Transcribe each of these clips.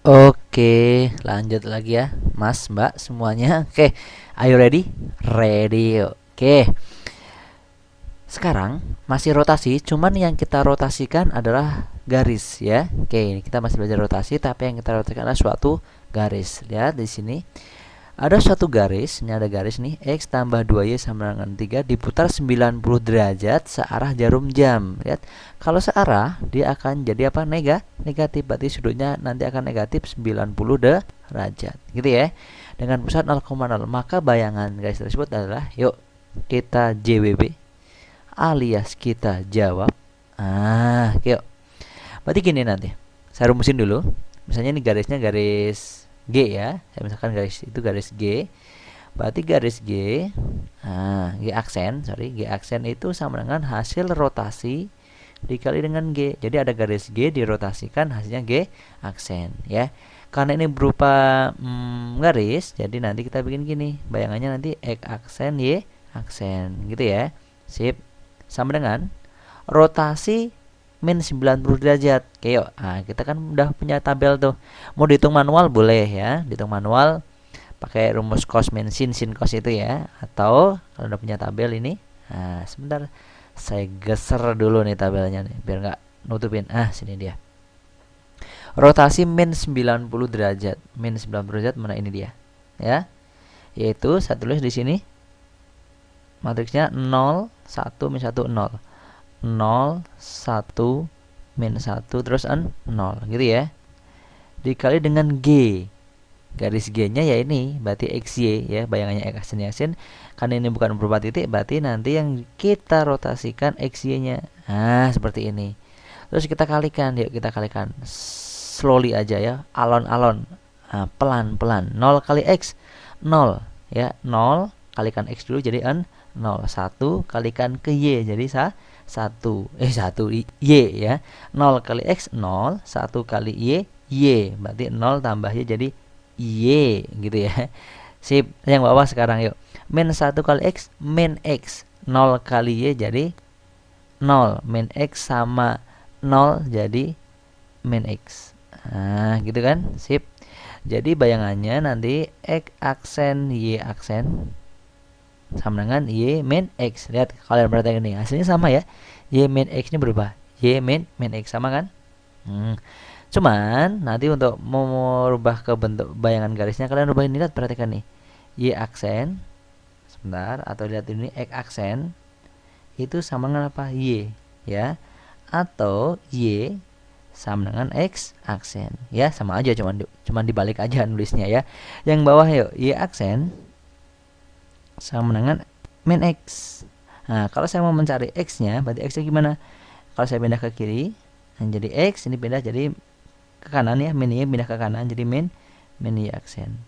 Oke, lanjut lagi ya, Mas, Mbak, semuanya. Oke, are you ready? Ready. Oke, sekarang masih rotasi, cuman yang kita rotasikan adalah garis ya. Oke, ini kita masih belajar rotasi, tapi yang kita rotasikan adalah suatu garis. Lihat di sini. Ada suatu garis, ini ada garis nih, X tambah 2Y sama dengan 3 diputar 90 derajat searah jarum jam. Lihat, kalau searah dia akan jadi apa? Negatif, berarti sudutnya nanti akan negatif 90 derajat. Gitu ya. Dengan pusat 0,0, maka bayangan garis tersebut adalah, yuk kita JWB alias kita jawab. Yuk. Berarti gini nanti. Saya rumusin dulu. Misalnya ini garisnya garis G ya. Saya misalkan garis itu garis G. Berarti garis G, G aksen itu sama dengan hasil rotasi dikali dengan G. Jadi ada garis G dirotasikan hasilnya G aksen ya. Karena ini berupa garis, jadi nanti kita bikin gini. Bayangannya nanti X aksen Y aksen gitu ya. Sip. Sama dengan rotasi min 90 derajat. Oke yuk. Kita kan udah punya tabel tuh. Mau dihitung manual boleh ya. Dihitung manual pakai rumus cos min sin cos itu ya. Atau kalau udah punya tabel ini. Sebentar. Saya geser dulu nih tabelnya nih biar nggak nutupin. Sini dia. Rotasi min 90 derajat. Min 90 derajat mana ini dia? Ya. Yaitu saya tulis di sini matriksnya 0 1 min 1 0. 0 1 min 1 terus 0 gitu ya. Dikali dengan G. Garis G-nya ya ini, berarti XY ya, bayangannya X aksen. Karena ini bukan berupa titik, berarti nanti yang kita rotasikan XY-nya. Seperti ini. Terus kita kalikan, yuk kita kalikan. Slowly aja ya, alon-alon. Pelan-pelan. 0 kali X 0 ya, 0 kalikan X dulu jadi 0. 1 kalikan ke Y jadi 1 Y ya. 0 kali X 0, 1 kali Y, berarti 0 tambah Y jadi Y gitu ya. Sip, yang bawah sekarang yuk. Min 1 kali X, min X. 0 kali Y jadi 0, min X sama 0 jadi min X. Gitu kan? Sip. Jadi bayangannya nanti X aksen Y aksen sama dengan Y min X. Lihat kalian perhatikan ini, hasilnya sama ya. Y min X ini berubah. Y min X sama kan? Cuman nanti untuk merubah ke bentuk bayangan garisnya kalian rubah ini, lihat perhatikan nih. Y aksen sebentar, atau lihat ini X aksen itu sama dengan apa? Y ya. Atau Y sama dengan X aksen. Ya, sama aja, cuman dibalik aja nulisnya ya. Yang bawah yuk, Y aksen sama dengan min X. Kalau saya mau mencari X-nya, berarti X-nya gimana? Kalau saya pindah ke kiri, jadi X, ini pindah jadi ke kanan ya, min Y pindah ke kanan jadi min Y aksen.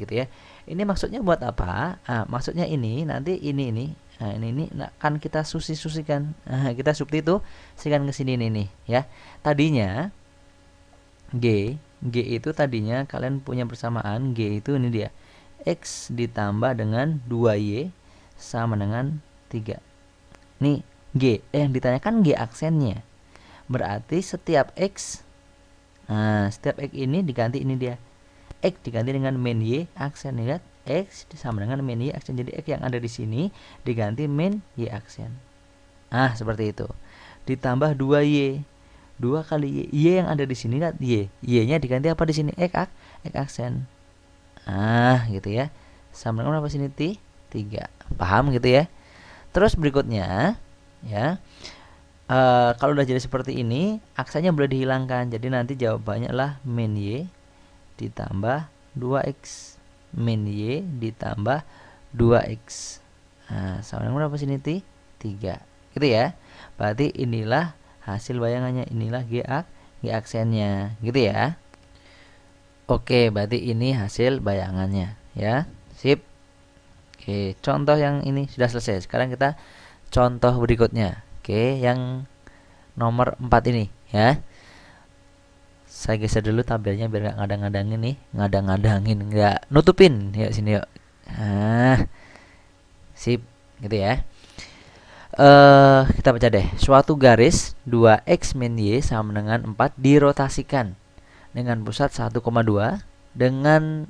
Gitu ya. Ini maksudnya buat apa? Maksudnya ini nanti ini akan kita susikan. Kita substitusikan ke sini nih ya. Tadinya G itu tadinya kalian punya persamaan G itu ini dia. X ditambah dengan 2Y sama dengan 3. Nih G, yang ditanyakan G aksennya. Berarti setiap X ini diganti ini dia. X diganti dengan min Y aksen. Lihat, X sama dengan min Y aksen. Jadi X yang ada di sini diganti min Y aksen. Seperti itu. Ditambah 2Y. 2 kali Y yang ada di sini, lihat Y. Y-nya diganti apa di sini? X aksen. Gitu ya. Sama dengan apa sini? 3. Paham gitu ya? Terus berikutnya ya. Kalau udah jadi seperti ini, aksennya boleh dihilangkan. Jadi nanti jawabannya adalah min Y ditambah 2X. Min Y ditambah 2X. Sama dengan apa sini? 3. Gitu ya. Berarti inilah hasil bayangannya. Inilah G aksennya. Gitu ya. Oke, berarti ini hasil bayangannya ya. Sip. Oke, contoh yang ini sudah selesai. Sekarang kita contoh berikutnya. Oke, yang nomor 4 ini ya. Saya geser dulu tabelnya biar nggak ngadang-ngadangin nih, nggak nutupin. Yuk sini yuk. Sip, gitu ya. Kita baca deh. Suatu garis 2X min Y sama dengan 4 dirotasikan. dengan pusat 1,2 dengan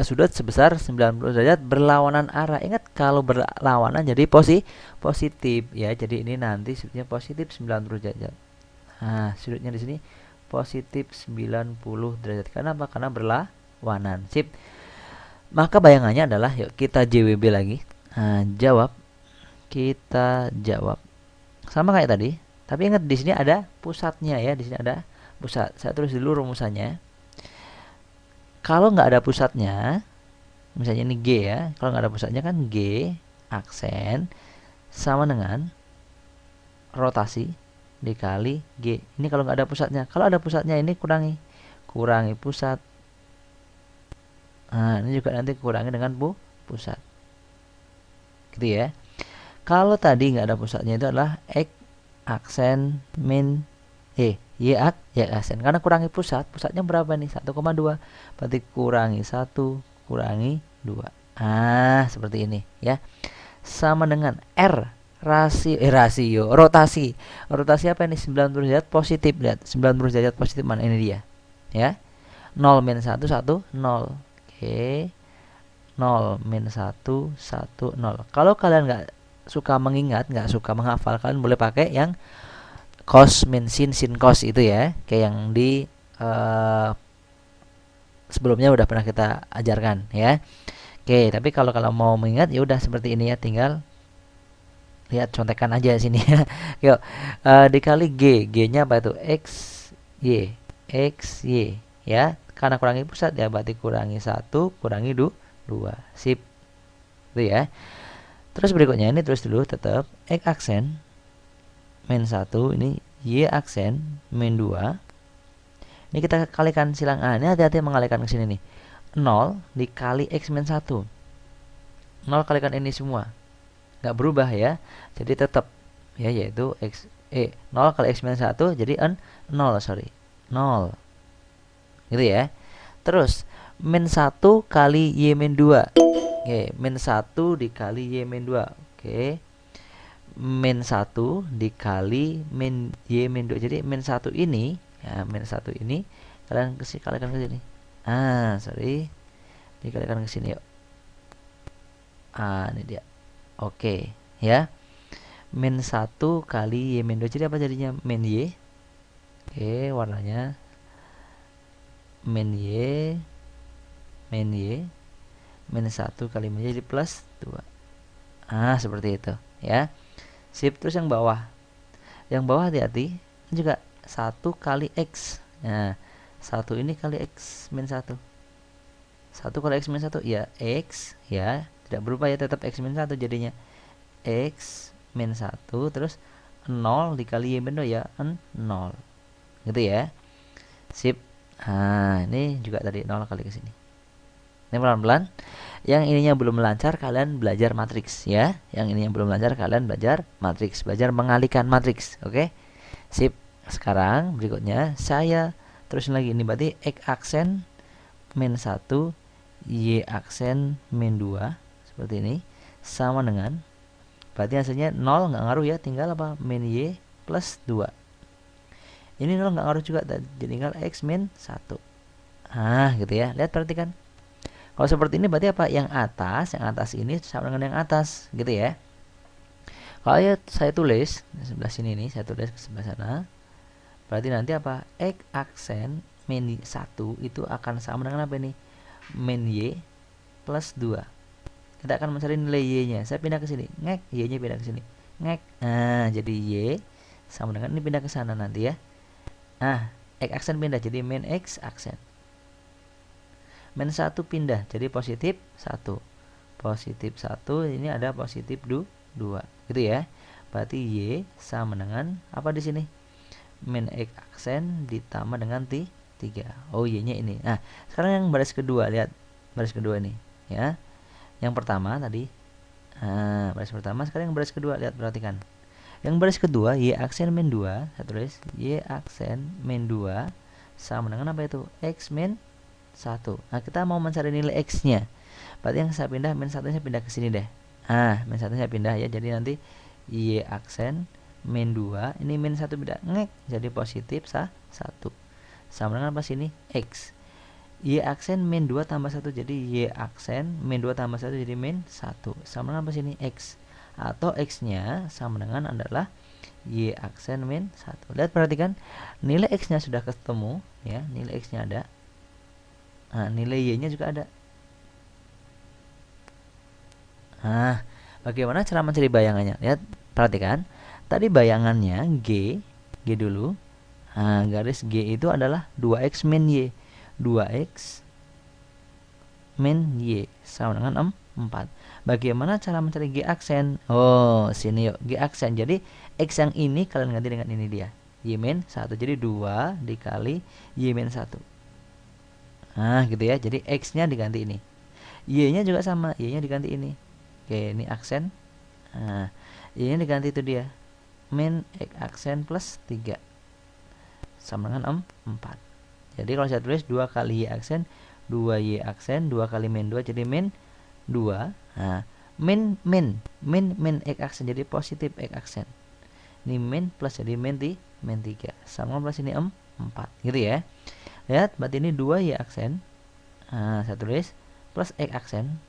sudut sebesar 90 derajat berlawanan arah. Ingat kalau berlawanan jadi positif ya. Jadi ini nanti sudutnya positif 90 derajat. Nah, sudutnya di sini positif 90 derajat. Kenapa? Karena berlawanan. Sip. Maka bayangannya adalah, yuk kita JWB lagi. Nah, kita jawab sama kayak tadi. Tapi ingat di sini ada pusatnya ya. Di sini ada pusat. Saya tulis dulu rumusannya. Kalau nggak ada pusatnya, misalnya ini G ya, kalau nggak ada pusatnya kan G aksen sama dengan rotasi dikali G. Ini kalau nggak ada pusatnya. Kalau ada pusatnya ini kurangi pusat. Nah, ini juga nanti kurangi dengan pusat. Gitu ya. Kalau tadi nggak ada pusatnya itu adalah X aksen min Y aksen. Karena kurangi pusatnya berapa nih? 1,2. Berarti kurangi 1 kurangi 2. Seperti ini ya. Sama dengan R rasio rotasi. Rotasi apa ini? 90 derajat positif. Lihat, 90 derajat positif mana ini dia. Ya. 0 min 1 1 0. Oke. 0 min 1 1 0. Kalau kalian nggak suka mengingat, nggak suka menghafal, kalian boleh pakai yang cos min sin cos itu ya, kayak yang di sebelumnya udah pernah kita ajarkan ya. Oke, tapi kalau mau mengingat ya udah seperti ini ya, tinggal lihat contekan aja sini ya. Yuk, dikali G-nya apa itu? X Y ya. Karena kurangi pusat ya, berarti kurangi 1 kurangi 2. Sip. Itu ya. Terus berikutnya ini terus dulu tetap X aksen min 1, ini Y aksen min 2. Ini kita kalikan silang A. Ini hati-hati mengalikan ke sini nih. 0 dikali X min 1. 0 kalikan ini semua. Nggak berubah ya. Jadi tetap ya, yaitu 0 kali X min 1 jadi 0, sorry. 0. Gitu ya. Terus min 1 kali Y min 2. Oke, min 1 dikali Y min 2. Oke. Min 1 dikali min Y min 2. Jadi min 1 ini ya, min 1 ini kalian kalikan ke sini. Sorry. Dikalikan ke sini yuk. Ini dia. Oke, ya. Min 1 kali Y min 2. Jadi apa jadinya? Min Y. Oke, warnanya min Y min 1 kali min Y jadi plus 2. Seperti itu ya. Sip. Terus yang bawah hati-hati, ini juga 1 kali X. Nah, 1 ini kali X min 1. 1 kali X min 1 ya X ya, tidak berubah ya, tetap X min 1 jadinya X min 1 terus 0 dikali Y min 2 ya 0. Gitu ya. Sip. Ini juga tadi 0 kali ke sini. Ini pelan-pelan. Yang ininya belum lancar kalian belajar matriks ya. Yang ininya belum lancar kalian belajar matriks, belajar mengalihkan matriks. Oke. Sip. Sekarang berikutnya saya terusin lagi. Ini berarti X aksen min 1 Y aksen min 2 seperti ini sama dengan, berarti hasilnya 0 nggak ngaruh ya, tinggal apa? Min Y plus 2. Ini 0 nggak ngaruh juga, jadi tinggal X min 1. Gitu ya. Lihat, perhatikan. Kalau seperti ini berarti apa? Yang atas ini sama dengan yang atas, gitu ya. Kalau ya saya tulis di sebelah sini nih, saya tulis ke sebelah sana. Berarti nanti apa? X aksen min 1 itu akan sama dengan apa ini? Min Y plus 2. Kita akan mencari nilai Y-nya. Saya pindah ke sini. Ngek, Y-nya pindah ke sini. Ngek. Jadi Y sama dengan ini pindah ke sana nanti ya. X aksen pindah jadi min X aksen. Min 1 pindah jadi positif 1. Positif 1, ini ada positif 2. Gitu ya. Berarti Y sama dengan apa di sini? Min X aksen ditambah dengan 3. Y-nya ini. Sekarang yang baris kedua, lihat baris kedua ini ya. Yang pertama tadi baris pertama, sekarang yang baris kedua, lihat, perhatikan. Yang baris kedua Y aksen min 2, saya tulis Y aksen min 2 sama dengan apa itu? X min 1. Kita mau mencari nilai X-nya. Berarti yang saya pindah min 1-nya pindah ke sini deh. Min 1-nya pindah ya. Jadi nanti Y aksen min 2, ini min 1 pindah ngek jadi positif 1. sama dengan apa sini? X. Y aksen min 2 tambah 1 jadi Y aksen min 2 tambah 1 jadi min 1 sama dengan apa sini? X. Atau X nya sama dengan adalah Y aksen min 1. Lihat, perhatikan nilai X nya sudah ketemu ya, nilai X nya ada. Nah, nilai Y nya juga ada. Nah, bagaimana cara mencari bayangannya? Lihat, perhatikan. Tadi bayangannya G dulu. Nah, garis G itu adalah 2X min Y. 2X min Y sama dengan 4. Bagaimana cara mencari G aksen? Oh, sini yuk, G aksen. Jadi X yang ini kalian ganti dengan ini dia, Y min 1. Jadi 2 dikali Y min 1. Nah, gitu ya. Jadi X nya diganti ini, Y nya juga sama, Y nya diganti ini. Oke, ini aksen. Nah, Y nya diganti itu dia, min X aksen plus 3 sama dengan 4. Jadi kalau saya tulis 2 kali Y aksen, 2 Y aksen, 2 kali min 2 jadi min 2. Nah, min X aksen jadi positif X aksen. Ini min plus jadi min 3 sama plus ini 4 gitu ya. Lihat, berarti ini 2 Y aksen. Nah, saya tulis plus X aksen.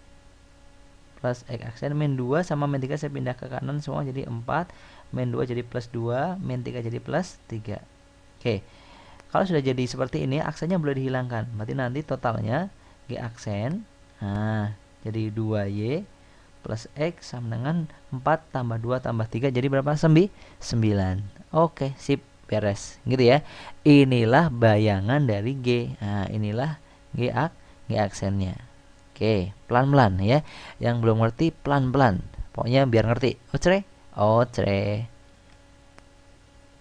Plus X aksen min 2 sama min 3 saya pindah ke kanan semua jadi 4. Min 2 jadi plus 2, min 3 jadi plus 3. Oke. Kalau sudah jadi seperti ini, aksennya boleh dihilangkan. Berarti nanti totalnya G aksen. Nah, jadi 2Y plus X sama dengan 4 tambah 2 tambah 3. Jadi berapa? 9. Oke, sip, beres. Gitu ya. Inilah bayangan dari G. Nah, inilah G aksennya. Oke, pelan-pelan ya. Yang belum ngerti pelan-pelan. Pokoknya biar ngerti. Ocre.